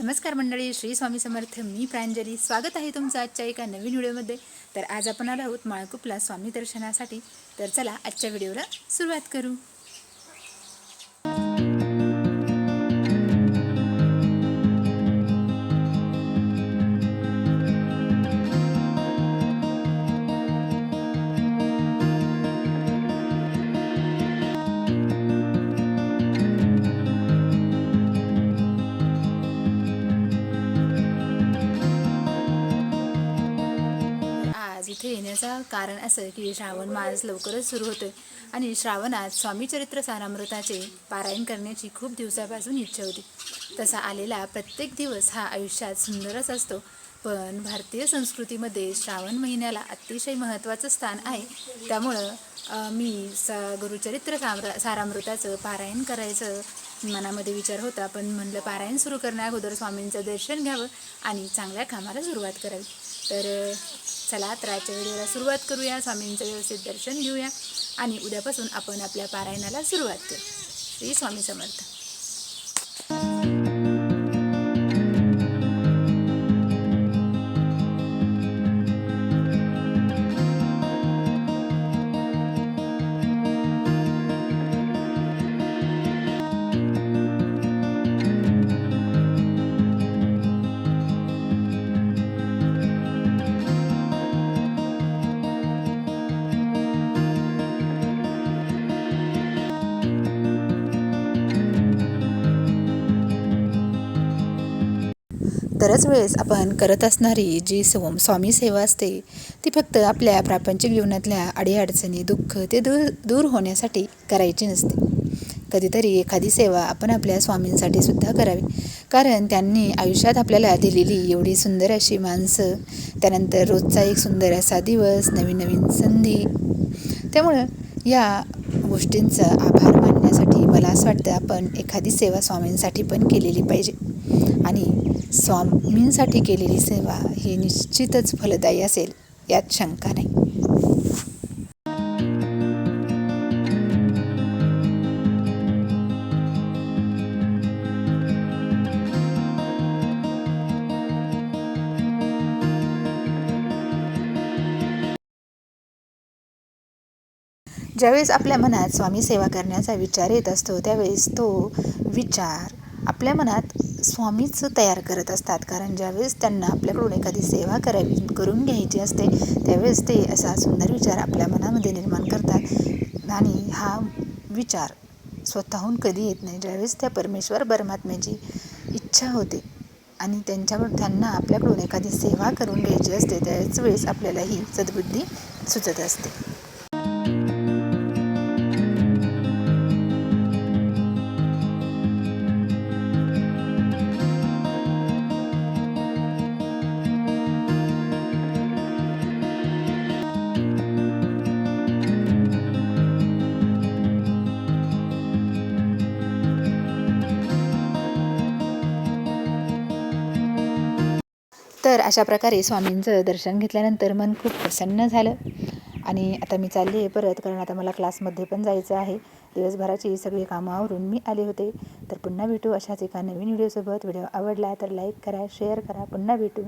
नमस्कार मंडळी, श्री स्वामी समर्थ. मी प्रांजली. स्वागत आहे तुमचं आजच्या एका नवीन व्हिडिओमध्ये. तर आज आपण आलो आहोत माळकुपला स्वामी दर्शनासाठी. तर चला आजच्या व्हिडिओला सुरुवात करू. आज इथे येण्याचं कारण असं की श्रावण मास लवकरच सुरू होतोय आणि श्रावणात स्वामी चरित्र सारामृताचे पारायण करण्याची खूप दिवसापासून इच्छा होती. तसा आलेला प्रत्येक दिवस हा आयुष्यात सुंदरच असतो. पण भारतीय संस्कृतीमध्ये श्रावण महिन्याला अतिशय महत्त्वाचं स्थान आहे. त्यामुळं मी गुरुचरित्र सारामृताचं पारायण करायचं मनामध्ये विचार होता. पण म्हणलं पारायण सुरू करण्या अगोदर स्वामींचं दर्शन घ्यावं आणि चांगल्या कामाला सुरुवात करावी. तर चला तर आजच्या व्हिडिओला सुरुवात करूया. स्वामींचं व्यवस्थित दर्शन घेऊया आणि उद्यापासून आपण आपल्या पारायणाला सुरुवात करू. श्री स्वामी समर्थ. तरच वेळेस आपण करत असणारी जी स्वामी सेवा असते ती फक्त आपल्या प्रापंचिक जीवनातल्या अडीअडचणी दुःख ते दूर होण्यासाठी करायची नसते. कधीतरी एखादी सेवा आपण आपल्या स्वामींसाठी सुद्धा करावी. कारण त्यांनी आयुष्यात आपल्याला दिलेली एवढी सुंदर अशी माणसं, त्यानंतर रोजचा एक सुंदर असा दिवस, नवीन नवीन संधी. त्यामुळं या गोष्टींचा आभार मानण्यासाठी मला असं वाटतं आपण एखादी सेवा स्वामींसाठी पण केलेली पाहिजे. आणि स्वामींसाठी केलेली सेवा ही निश्चितच फलदायी असेल यात शंका नाही. ज्यावेळेस आपल्या मनात स्वामी सेवा करण्याचा विचार येत असतो त्यावेळेस तो विचार आपल्या मनात स्वामीच तयार करत असतात. कारण ज्यावेळेस त्यांना आपल्याकडून एखादी सेवा करून घ्यायची असते त्यावेळेस ते असा सुंदर विचार आपल्या मनामध्ये निर्माण करतात. आणि हा विचार स्वतःहून कधी येत नाही. ज्यावेळेस त्या परमेश्वर परमात्म्याची इच्छा होते आणि त्यांना आपल्याकडून एखादी सेवा करून घ्यायची असते त्याच वेळेस आपल्याला ही सद्बुद्धी सुचत असते. तर अशा प्रकारे स्वामींचं दर्शन घेतल्यानंतर मन खूप प्रसन्न झालं आणि आता मी चालली आहे परत. कारण आता मला क्लासमध्ये पण जायचं आहे. दिवसभराची सगळी कामं आवरून मी आले होते. तर पुन्हा भेटू अशाच एका नवीन व्हिडिओसोबत. व्हिडिओ आवडला तर लाईक करा, शेअर करा. पुन्हा भेटू.